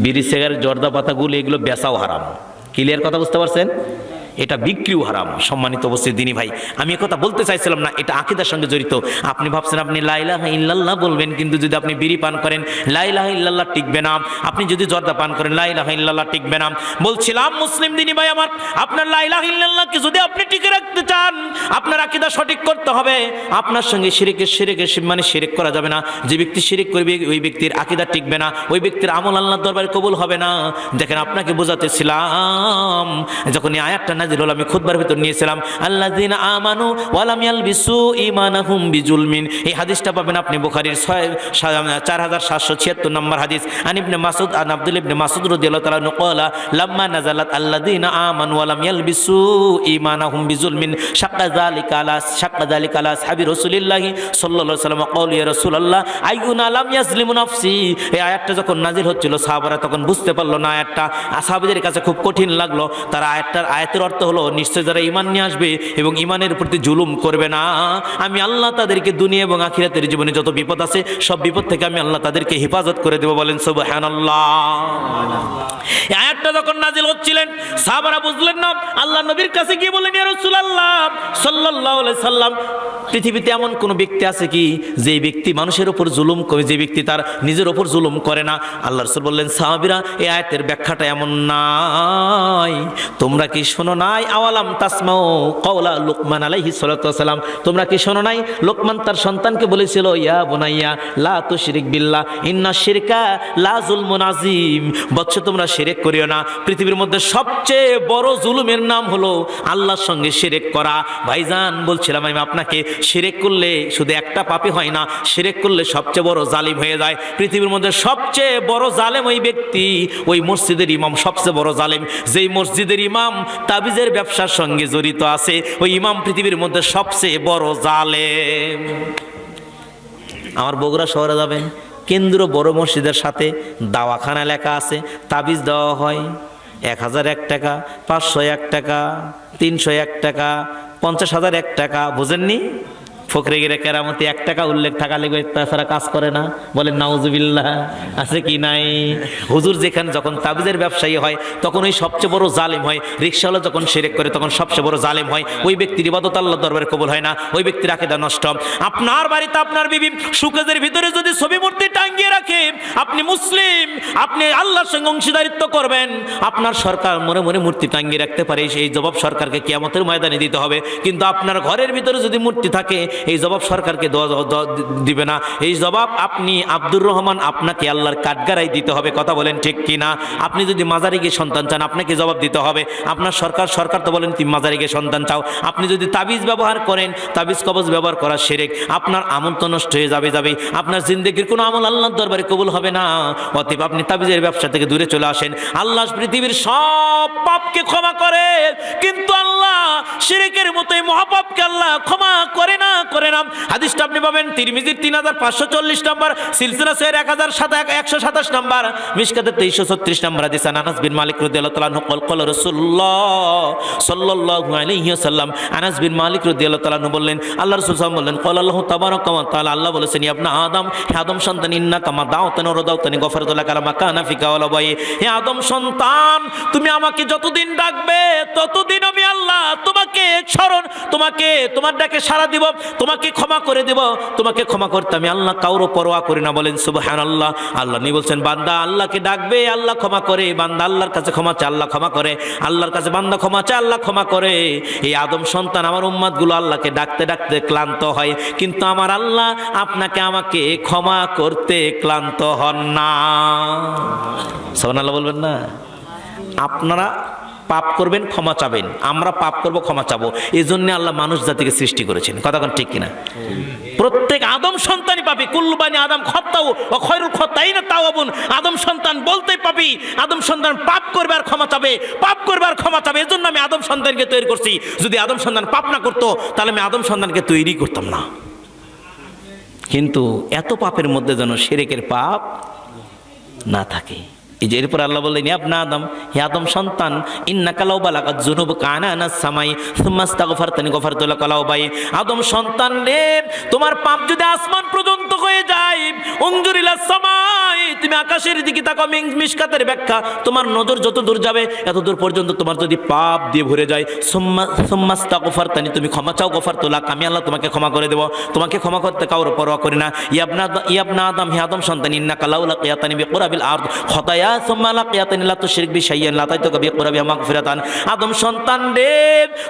বিড়ি, সিগারেট, জর্দা পাতাগুলো, এগুলো বেচাও হারাম। ক্লিয়ার কথা বুঝতে পারছেন? এটা বিক্রিও হারাম। সম্মানিত উপস্থিতি দিনী ভাই, আমি কথা বলতে চাইছিলাম না, এটা আকীদার সঙ্গে জড়িত। আপনি ভাবছেন আপনি লা ইলাহা ইল্লাল্লাহ বলবেন, কিন্তু যদি আপনি বিড়ি পান করেন লা ইলাহা ইল্লাল্লাহ টিকবে না। আপনি যদি জর্দা পান করেন লা ইলাহা ইল্লাল্লাহ টিকবে না। বলছিলাম মুসলিম দিনী ভাই আমার, আপনার লা ইলাহা ইল্লাল্লাহকে যদি আপনি টিকে রাখতে চান, আপনার আকীদা সঠিক করতে হবে। আপনার সঙ্গে শিরকের মানে শিরক করা যাবে না। যে ব্যক্তি শিরক করবে ওই ব্যক্তির আকীদা টিকবে না, ওই ব্যক্তির আমল আল্লাহর দরবারে কবুল হবে না। দেখেন আপনাকে বোঝাতেছিলাম, যখন এই আয়াতটা নাযিল হলো আমি খুতবার ভিতর নিয়েছিলাম, আল্লাযিনা আমানু ওয়া লাম ইয়ালবিসু ঈমানাহুম বিজুলমিন। এই হাদিসটা পাবেন আপনি বুখারীর 4776 নম্বর হাদিস। আন ইবনে মাসউদ আন আব্দুল ইবনে মাসউদ রাদিয়াল্লাহু তাআলা আনহু ক্বালা লাম্মা নাযালাত আল্লাযিনা আমানু ওয়া লাম ইয়ালবিসু ঈমানাহুম বিজুলমিন শাক্কা যালিকা আলা আসহাবি রাসূলিল্লাহি সাল্লাল্লাহু আলাইহি ওয়াসাল্লাম ক্বালু ইয়া রাসূলুল্লাহ আইয়ুনা লাম ইয়াজলিমু নাফসি। এই আয়াতটা যখন নাযিল হচ্ছিল সাহাবারা তখন বুঝতে পারলো না আয়াতটা আসহাবীদের কাছে খুব কঠিন লাগলো। তারা আয়াতের অর্থ হলো নিশ্চয় যারা ঈমান নিয়ে আসবে এবং ঈমানের প্রতি জুলুম করবে না, আমি আল্লাহ তাদেরকে দুনিয়া এবং আখিরাতের জীবনে যত বিপদ আছে সব বিপদ থেকে আমি আল্লাহ তাদেরকে হেফাজত করে দেব। বলেন সুবহানাল্লাহ। এই আয়াতটা যখন নাযিল হচ্ছিলেন সাহাবারা বুঝলেন না, আল্লাহ নবীর কাছে গিয়ে বললেন ইয়া রাসূলুল্লাহ সাল্লাল্লাহু আলাইহি সাল্লাম, পৃথিবীতে এমন কোন ব্যক্তি আছে কি যে ব্যক্তি মানুষের উপর জুলুম করে, যে ব্যক্তি তার নিজের উপর জুলুম করে না? আল্লাহ রাসূল বললেন সাহাবীরা এই আয়াতের ব্যাখ্যাটা এমন নাই, তোমরা কি শোনো নাই? আওয়ালাম তাসমাউ কওলা লুকমান আলাইহিস সালাতু ওয়াস সালাম, তোমরা কি শোনো নাই লোকমান তার সন্তানকে বলেছিল ইয়া বুনাইয়া লা তুশরিক বিল্লাহ ইন্নাশ শিরকা লা যুলমুন আযীম। বৎস তোমরা শিরক করিও না, পৃথিবীর মধ্যে সবচেয়ে বড় জুলুমের নাম হলো আল্লাহর সঙ্গে শিরক করা। ভাইজান বলছিলাম আমি আপনাকে, শিরক করলে শুধু একটা পাপই হয় না, শিরক করলে সবচেয়ে বড় জালিম হয়ে যায়। পৃথিবীর মধ্যে সবচেয়ে বড় জালেম ওই ব্যক্তি, ওই মসজিদের ইমাম সবচেয়ে বড় জালিম। যেই মসজিদের ইমাম তাবিজের ব্যবসার সঙ্গে জড়িত আছে, ওই ইমাম পৃথিবীর মধ্যে সবচেয়ে বড় জালেম। আমার বগুড়া শহরে যাবেন, কেন্দ্র বড় মসজিদের সাথে দাওয়াখানা লেখা আছে, তাবিজ দেওয়া হয় 1001 টাকা, 501 টাকা, 301 টাকা, 50,000 1 টাকা। বুঝেননি? ফকরে গিরে কেরামতি 1 টাকা উল্লেখ টাকা লেগে তাছাড়া কাজ করে না। বলেন নাউজুবিল্লাহ, আছে কি নাই? হুজুর যেখানে যখন তাবিজের ব্যবসায়ী হয় তখন ওই সবচেয়ে বড় জালিম হয়। রিকশাওয়ালা যখন শিরক করে তখন সবচেয়ে বড় জালিম হয়। ওই ব্যক্তির ইবাদত আল্লাহর দরবারে কবুল হয় না, ওই ব্যক্তির আকীদা নষ্ট। আপনার বাড়িতে আপনার বিবি সুকেজের ভিতরে যদি ছবি মূর্তি টাঙ্গিয়ে রাখে, আপনি মুসলিম, আপনি আল্লাহর সঙ্গে অংশীদারিত্ব করবেন। আপনার সরকার মনে মনে মূর্তি টাঙ্গিয়ে রাখতে পারে, সেই জবাব সরকারকে কিয়ামতের ময়দানে দিতে হবে। কিন্তু আপনার ঘরের ভিতরে যদি মূর্তি থাকে, এই জবাব সরকারকে দিবে না, এই জবাব আপনি আব্দুর রহমান আপনাকে আল্লাহর কাঠগড়ায় দিতে হবে। কথা বলেন ঠিক কিনা? আপনি যদি মাজারে গিয়ে সন্তান চান আপনাকে জবাব দিতে হবে। আপনার সরকার তো বলেন তুমি মাজারে গিয়ে সন্তান চাও। আপনি যদি তাবিজ ব্যবহার করেন, তাবিজ কবজ ব্যবহার করা শিরক, আপনার আমল তো নষ্ট হয়ে যাবে। আপনার জিন্দেগির কোনো আমল আল্লাহর দরবারে কবুল হবে না। অতএব আপনি তাবিজের ব্যবসা থেকে দূরে চলে আসেন। আল্লাহ পৃথিবীর সব পাপকে ক্ষমা করে, কিন্তু আল্লাহ শিরকের মতো এই মহাপাপকে আল্লাহ ক্ষমা করে না। হাদিসটা আপনি পাবেন তিরমিজির 3540 নম্বর, সিলসিলা সহিহ 1127 নম্বর, মিশকাতের 2336 নম্বর হাদিস। আনাস বিন মালিক রাদিয়াল্লাহু তাআলা আনহু ক্বাল রাসূলুল্লাহ সাল্লাল্লাহু আলাইহি ওয়াসাল্লাম, আনাস বিন মালিক রাদিয়াল্লাহু তাআলা আনহু বললেন আল্লাহ রাসূল সাল্লাল্লাহু আলাইহি ওয়াসাল্লাম বললেন ক্বালা আল্লাহু তাবারাকা ওয়া তাআলা, আল্লাহ বলেছেন ইয়া ইবনা আদম, হে আদম সন্তান, ইন্নাকা মা দাওতানি ওয়া রাদাওতানি গফারতু লাকা মা কানা ফিকা ওয়া লা বাই। হে আদম সন্তান, তুমি আমাকে যতদিন ডাকবে ততদিন আমি আল্লাহ তোমাকে তোমার ডাকে সাড়া দিব, তোমাকে ক্ষমা করে দেব। তোমাকে ক্ষমা করতে আমি আল্লাহ কাউরও পরোয়া করি না। বলেন সুবহানাল্লাহ। আল্লাহ নি বলছেন বান্দা আল্লাহকে ডাকবে, আল্লাহ ক্ষমা করে। বান্দা আল্লাহর কাছে ক্ষমা চায়, আল্লাহ ক্ষমা করে। আল্লাহর কাছে বান্দা ক্ষমা চায়, আল্লাহ ক্ষমা করে। এই আদম সন্তান আমার উম্মতগুলো আল্লাহকে ডাকতে ডাকতে ক্লান্ত হয়, কিন্তু আমার আল্লাহ আপনাকে আমাকে ক্ষমা করতে ক্লান্ত হন না। সুবহানাল্লাহ বলবেন না? আপনারা পাপ করবেন, ক্ষমা চাবেন, আমরা পাপ করব, ক্ষমা চাবো। এই জন্য আল্লাহ মানুষ জাতিকে সৃষ্টি করেছেন। কথা কোন ঠিক কিনা? প্রত্যেক আদম সন্তানই পাপী। কুল্লু বানি আদম খাত্তাউ ওয়া খায়রুল খাত্তাইনা তাওয়াবুন। আদম সন্তান বলতেই পাপী। আদম সন্তান পাপ করবে আর ক্ষমা চাবে, পাপ করবে আর ক্ষমা চাবে। এজন্য আমি আদম সন্তানকে তৈরি করছি। যদি আদম সন্তান পাপ না করতো তাহলে আমি আদম সন্তানকে তৈরি করতাম না। কিন্তু এত পাপের মধ্যে যেন শিরকের পাপ না থাকে। এই যে এরপর আল্লাহ বললেন ইয়া ইবনা আদম, হে আদম সন্তান, ইন্নাকা লাউ বালাগাত যুনুবুকা আনানাস সামাই সুম্মা আস্তাগফারতানি গফারতু লাকা লাউ বাই। আদম সন্তান রে, তোমার পাপ যদি আসমান পর্যন্ত হয়ে যায়, উনজুর ইলাস সামাই, তুমি আকাশের দিকে তাকাও। মিশকাতের ব্যাখ্যা, তোমার নজর যত দূর যাবে এত দূর পর্যন্ত তোমার যদি পাপ দিয়ে ভরে যায়, সুম্মাস্তাগফারতানি, তুমি ক্ষমা চাও, গফারতু লাক, আমি আল্লাহ তোমাকে ক্ষমা করে দেব। তোমাকে ক্ষমা করতে কারোর পরোয়া করি না। ইয়াবনা আদম, হে আদম সন্তান, ইন্নাকা লাউ লাকিয়াতানি বিকুরাবিল আরদ খতায়া সুম্মা লাকিয়াতানি লা তুশরিক বি শাইয়ান লা তাইতুকা বিকুরাবিহা মাগফিরাতান। আদম সন্তান রে,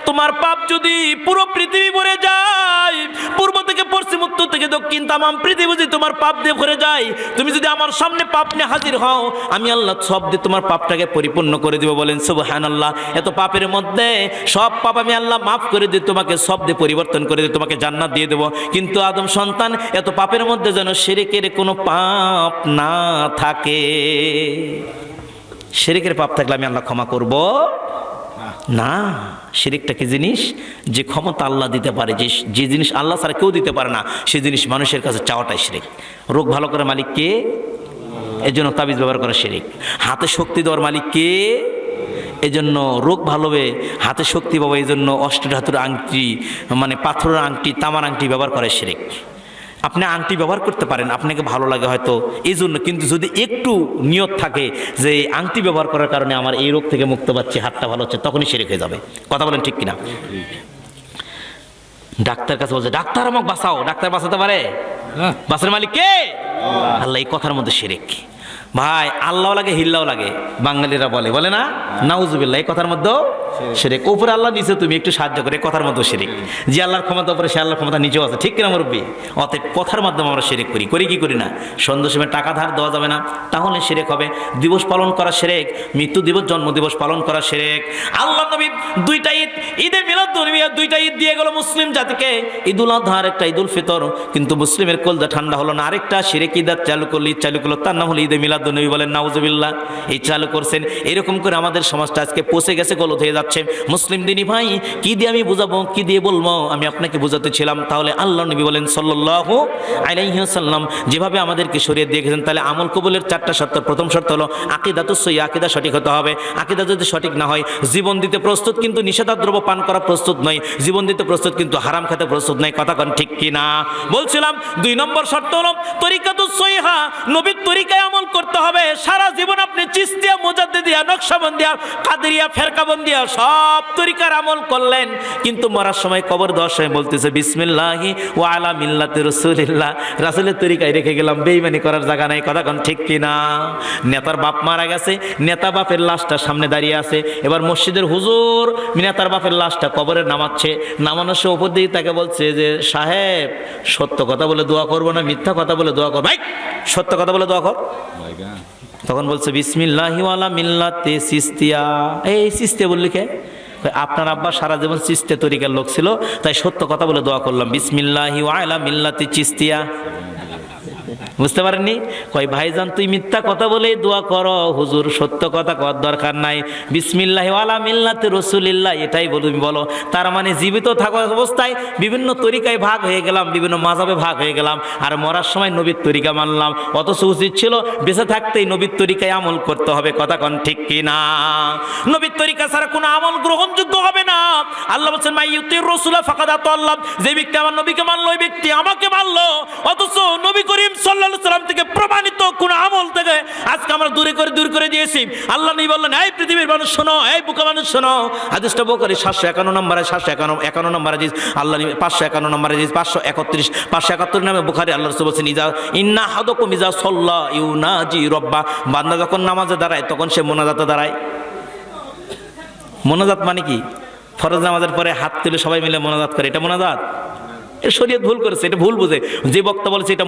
তোমার পাপ যদি পুরো পৃথিবী ভরে যায়, পূর্ব থেকে পশ্চিম, উত্তর থেকে দক্ষিণ, তামাম পৃথিবী যদি তোমার পাপ দিয়ে ভরে যায়, তুমি যদি আমার সামনে পাপ নিয়ে হাজির হও, আমি আল্লাহ সব দিয়ে তোমার পাপটাকে পরিপূর্ণ করে দিব। বলেন সুবহানাল্লাহ। এত পাপের মধ্যে সব পাপ আমি আল্লাহ মাফ করে দিই, তোমাকে সব দিয়ে পরিবর্তন করে দিই, তোমাকে জান্নাত দিয়ে দেব। কিন্তু আদম সন্তান, এত পাপের মধ্যে যেন শিরকের কোনো পাপ না থাকে। শিরকের পাপ থাকলে আমি আল্লাহ ক্ষমা করব না। শিরিকটা কি জিনিস? যে ক্ষমতা আল্লাহ দিতে পারে, যে জিনিস আল্লাহ ছাড়া কেউ দিতে পারে না, সেই জিনিস মানুষের কাছে চাওয়াটাই শিরিক। রোগ ভালো করার মালিক কে? এই জন্য তাবিজ ব্যবহার করা শিরিক। হাতে শক্তি দেওয়ার মালিক কে? এই জন্য রোগ ভালো হবে, হাতে শক্তি পাবো, এই জন্য অষ্টধাতুর আংটি, মানে পাথরের আংটি, তামার আংটি ব্যবহার করে শিরিক। আপনি আংটি ব্যবহার করতে পারেন, আপনাকে ভালো লাগে হয়তো এই জন্য, কিন্তু যদি একটু নিয়ত থাকে যে আংটি ব্যবহার করার কারণে আমার এই রোগ থেকে মুক্ত পাচ্ছি, হাতটা ভালো হচ্ছে, তখনই শিরক হয়ে যাবে। কথা বলেন ঠিক কিনা? ডাক্তার কাছে বলছে, ডাক্তার আমাকে বাঁচাও, ডাক্তার বাঁচাতে পারে? বাঁচার মালিক কে? আল্লাহ। এই কথার মধ্যে শিরক। ভাই, আল্লাহ লাগে, হিল্লাও লাগে, বাঙালিরা বলে না, নাউজুবিল্লাহ। এই কথার মধ্যেও শিরক। উপরে আল্লাহ, নিচে তুমি, একটু সাহায্য করে, কথার মধ্যে শিরক। যে আল্লাহর ক্ষমতা উপরে, সে আল্লাহর ক্ষমতা নিচেও আছে, ঠিক কিনা মুরব্বী? অতএব কথার মাধ্যমে আমরা শিরক করি কি করি না? সন্ধ্যার সময় টাকা ধার দেওয়া যাবে না, তাহলে শিরক হবে। দিবস পালন করা শিরক, মৃত্যু দিবস, জন্ম দিবস পালন করা শিরক। আল্লাহ নবী দুইটা ঈদ, ঈদে মিলাদুন্নবী, দুইটা ঈদ দিয়ে গেল মুসলিম জাতিকে। ঈদুল আযহা আর একটা ঈদুল ফিতর, কিন্তু মুসলিমের কলজা ঠান্ডা হলো না। আরেকটা শিরক ঈদ চালু করলো, তার নাম হলো ঈদে মিলাদুন্নবী। বলেন নাউজুবিল্লাহ। এই চালু করছেন। এরকম করে আমাদের সমাজটা আজকে পচে গেছে, গলত হয়ে যাচ্ছে। মুসলিম দিনী ভাই, কি দিয়ে আমি বুঝাবো, কি দিয়ে বলবো? আমি আপনাকে বুঝাতেছিলাম। তাহলে আল্লাহ নবী বলেন সাল্লাল্লাহু আলাইহি ওয়াসাল্লাম যেভাবে আমাদেরকে শরীয়ত দিয়েছেন, তাহলে আমল কবুলের চারটা শর্ত। প্রথম শর্ত হলো আকিদাতুস সহিহ, আকিদা সঠিক হতে হবে। আকিদা যদি সঠিক না হয়, জীবন দিতে প্রস্তুত কিন্তু নিষেধাজ্ঞা দ্রব্য পান করা প্রস্তুত নয়, জীবন দিতে প্রস্তুত কিন্তু হারাম খেতে প্রস্তুত নয়। কথা কোন ঠিক কিনা? বলছিলাম 2 নম্বর শর্ত হলো তরিকাতুস সহিহা, নবীর তরিকায় আমল করতে হবে। সারা জীবন আপনি চিশতিয়া, মুজাদ্দিদিয়া, নকশবন্দিয়া, কাদেরিয়া, ফেরকাবন্দিয়া সব তরিকার আমল করলেন, কিন্তু মরার সময়, কবর দেওয়ার সময় বলতেছে বিসমিল্লাহি ওয়া আলা মিল্লাতি রাসূলিল্লাহ, রাসূলের তরিকায় রেখে গেলাম। বেঈমানি করার জায়গা নাই। কথা কোন ঠিক কিনা? নেতার বাপ মারা গেছে, নেতা বাপের লাশটা সামনে দাঁড়িয়ে আছে। এবার মসজিদের হুজুর নেতার বাপের লাশটা কবরে নামাচ্ছে। নামানোর সময় উপর দিয়ে তাকে বলছে যে, সাহেব, সত্য কথা বলে দোয়া করবো না মিথ্যা কথা বলে দোয়া কর? ভাই, সত্য কথা বলে দোয়া কর। তখন বলছে বিসমিল্লাহি ওয়া আলা মিল্লাতি চিশতিয়া। এই চিশতিয়া বললি কে? আপনার আব্বা সারা জীবন চিশতিয়া তরিকার লোক ছিল, তাই সত্য কথা বলে দোয়া করলাম, বিসমিল্লাহি ওয়া আলা মিল্লাতি চিশতিয়া। বুঝতে পারেননি? কই ভাইজান, তুই মিথ্যা কথা বলেই দোয়া করো, হুজুর সত্য কথা করার দরকার নাই, বিসমিল্লাহি ওয়া আলা মিল্লাতি রাসূলিল্লাহ এটাই বলো। তার মানে জীবিত থাকা অবস্থায় বিভিন্ন তরিকায় ভাগ হয়ে গেলাম, বিভিন্ন মাযহাবে ভাগ হয়ে গেলাম, আর মরার সময় নবীর তরিকা মানলাম। অথচ উচিত ছিল বেঁচে থাকতেই নবীর তরিকায় আমল করতে হবে। কথা কোন ঠিক কিনা? নবীর তরিকা ছাড়া কোনো আমল গ্রহণযোগ্য হবে না। আল্লাহ বলেন মাইয়ুতির রাসূলা ফাকাদ আতাল্লাহ, যে ব্যক্তি আমার নবীকে মানলো, ওই ব্যক্তি আমাকে মানলো। অথচ নবী করিম সাল্লাল্লাহু আলাইহি ওয়াসাল্লাম থেকে প্রমাণিত কোন আমল থেকে আজকে আমরা দূর করে দিয়েছি। আল্লাহ নবী বললেন, এই পৃথিবীর মানুষ শোনো, এই বুকা মানুষ শোনো। হাদিসটা বুখারী 751 নম্বরে, 751 নম্বর হাদিস। আল্লাহ নবী 551 নম্বর হাদিস, 531 571 নামে বুখারী। আল্লাহ রাসূল বলেছেন, ইন্না আহাদাকুম ইযা সাল্লা ইউনাজি রাব্বা, বান্দা যখন নামাজে দাঁড়ায় তখন সে মোনাজাতে দাঁড়ায়। মোনাজাত মানে কি? ফরজ নামাজের পরে হাত তুলে সবাই মিলে মোনাজাত করে, এটা মোনাজাত? শরীয়ত ভুল করেছে, এটা ভুল বুঝে। যে বক্তা বলেছে এটা